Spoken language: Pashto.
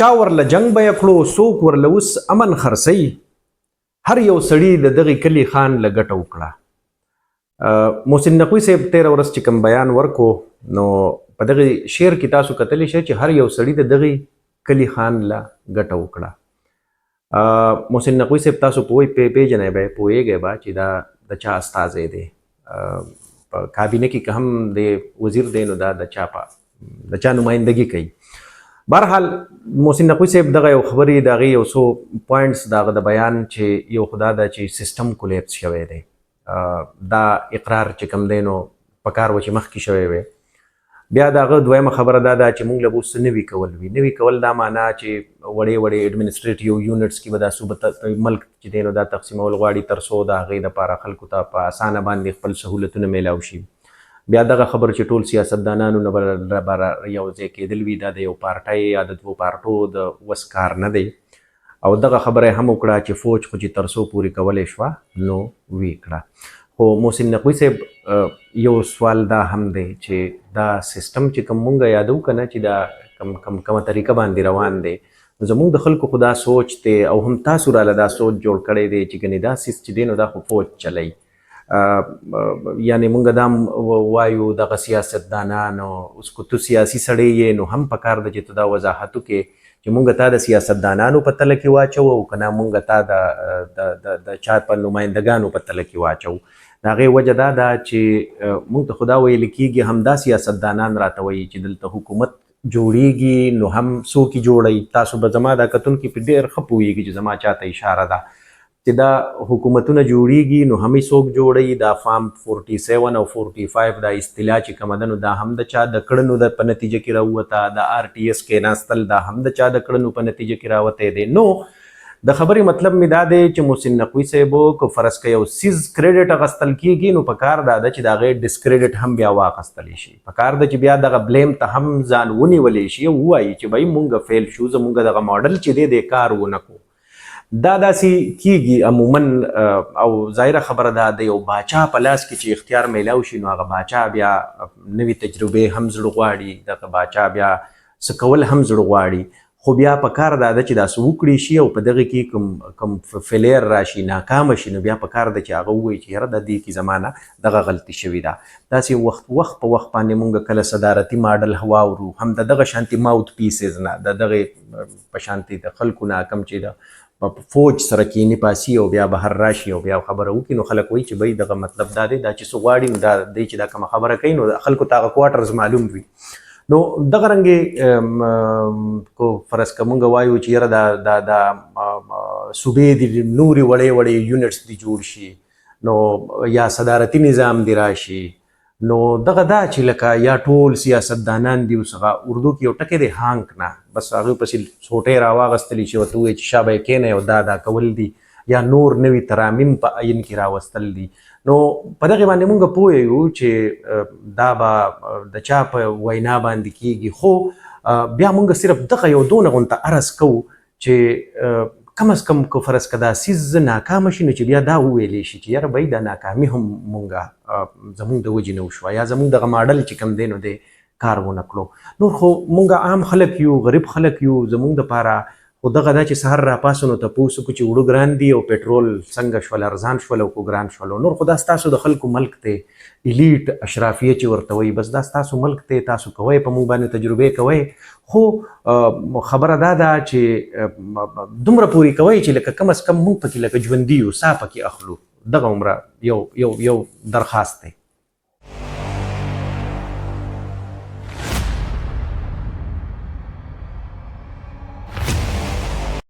چا ورله جنگ به یې کړو، څوک ورله اوس امن خرڅوي. هر یو سړي د دغې کلي خان له ګټه وکړه. محسن نقوی صاحب تېره ورځ چې کوم بیان ورکو نو په دغې شعر کې تاسو کتلی شئ چې هر یو سړي د دغې کلي خان له ګټه وکړه. محسن نقوی صاحب تاسو پیژنئ به پوهیږئ به چې دا د چا استازی دی. په کابینه کې که هم د وزیر دی نو دا د چا نمایندګي کوي. بهرحال محسن نقوی صاحب دغه یو خبرې د هغې یو څو پوینټس د هغه د بیان چې یو خو دا ده چې سیسټم کولیپس شوی دی. دا اقرار چې کوم دی نو په کار و چې مخکې شوی وی. بیا د هغه دویمه خبره دا ده چې موږ له به اوس نوي کول وي. نوي کول دا معنا چې وړې وړې اډمنسټریټیو یونټس کې به دا صوبه ملک چې دی نو دا تقسیمول غواړي تر څو د هغې دپاره خلکو ته په اسانه باندې خپل سهولتونه میلاو شي. بیا دغه خبر چې ټول سیاستدانانو نه به یو ځای کېدل وي دا د یو پارټۍ یا د دوو پارټو د وس کار نه دی. او دغه خبره یې هم وکړه چې فوج خو چې تر څو پورې کولی شوه نو وی کړه. خو محسن نقوی صاحب یو سوال دا هم دی چې دا سیسټم چې کوم مونږ یادو که نه چې دا کومه طریقه باندې روان دی نو زموږ د خلکو خو دا سوچ دی او هم تاسو راله دا سوچ جوړ کړی دی چې ګنې دا سیس چې دی نو دا خو فوج چلی. یعنی مونږ دا وایو دغه سیاستدانان اوس که تو سیاسي سړی یې نو هم پکار ده چې ته دا وضاحت وکړې چې مونږ تا د سیاستدانانو په تله کې واچو او که نه مونږ تا د چا په نمایندګانو په تله کې واچو. د هغې وجه دا ده چې مونږ ته خو دا ویل کېږي همدا سیاستدانان راته وایي چې دلته حکومت جوړیږي نو هم څوک یې جوړوي. تاسو به زما دا کتونکي په ډېر ښه پوهیږي چې زما چاته اشاره ده چې دا حکومتونه جوړیږي نو هم یې څوک جوړوي. دا فارم 47 او 45 دا اصطلاح چې کومه ده نو دا هم د چا د کړنو په نتیجه کې راووته. د RTS کېناستل دا هم د چا د کړنو په نتیجه کې راوتی دی. نو د خبرې مطلب مې دا دی چې محسن نقوی صاحب که فرض که یو سیز کریډټ اخیستل کېږي نو په کار دا ده چې د هغې ډسکریډټ هم بیا واخیستلی شي. په کار ده چې بیا دغه بلیم ته هم ځان ونیولی شي او ووایي چې بهی مونږ فیل شو، زمونږ دغه ماډل چې دی د کار ونه کړو. دا داسې کېږي عموما. او ظاهره خبره ده د یو باچا په لاس کې چې اختیار میلاو شي نو هغه باچا بیا نوي تجربې هم زړه غواړي، دغه باچا بیا څه کول هم زړه غواړي. خو بیا په کار دا ده چې داسې وکړي شي او په دغه کې کوم فیلیر راشي، ناکامه شي، نو بیا په کار ده چې هغه ووایي چې یاره د دې کې زما نه دغه غلطي شوې ده. داسې وخت په وخت باندې مونږ کله صدارتي ماډل واورو هم د دغه شانتي ماوت پیسز نه د دغې په شانتي د خلکو نه کم چې د فوج سره کینی پاسي او بیا بهر راشي او بیا خبره وکړي نو خلک وایي چې بهی دغه مطلب دا دی دا چې څه غواړي نو دا دی چې دا کومه خبره کوي نو خلکو ته هغه کوارټرز معلوم وي. نو دغه رنګې کو فرض که مونږ وایو چې یاره دا صوبې دي نورې وړې وړې یونټس دي جوړ شي نو یا صدارتي نظام دی راشي نو دغه دا چې لکه یا ټول سیاستدانان دي اوس هغه اردو کې یو ټکی دی هانک نه بس هغې پسې څوټۍ راواغستلی شي ورته ووایي چې شابه یې کښېنئ او دا کول دي یا نور نوي ترامیم په عین کې راوستل دي. نو په دغې باندې مونږ پوه یو چې دا به د چا په وینا باندې کېږي. خو بیا مونږ صرف دغه یو دونه غونته عرض کوو چې کم از کم که فرض که دا سیز ناکامه شي نو چې بیا دا وویلی شي چې یاره بهی دا ناکامي هم مونږ زمونږ د وجې نه وشوه یا زمونږ دغه ماډل چې کوم دی نو دی کار ونه کړو. نور خو مونږ عام خلک یو، غریب خلک یو، زمونږ دپاره خو دغه دا چې سهار راپاسو نو تپوس وکړو چې وړو ګران دي او پټرول څنګه شول، ارزان شول او که ګران شول. نور خو دا ستاسو د خلکو ملک دی، ایلیټ اشرافیه چې ورته وایي، بس دا ستاسو ملک دی، تاسو کوئ په موږ باندې تجربې کوئ. خو خبره دا ده چې دومره پورې کوئ چې لکه کم از کم موږ پکې لکه ژوندي یو، ساه پکې اخلو. دغه عمره یو درخواست دی.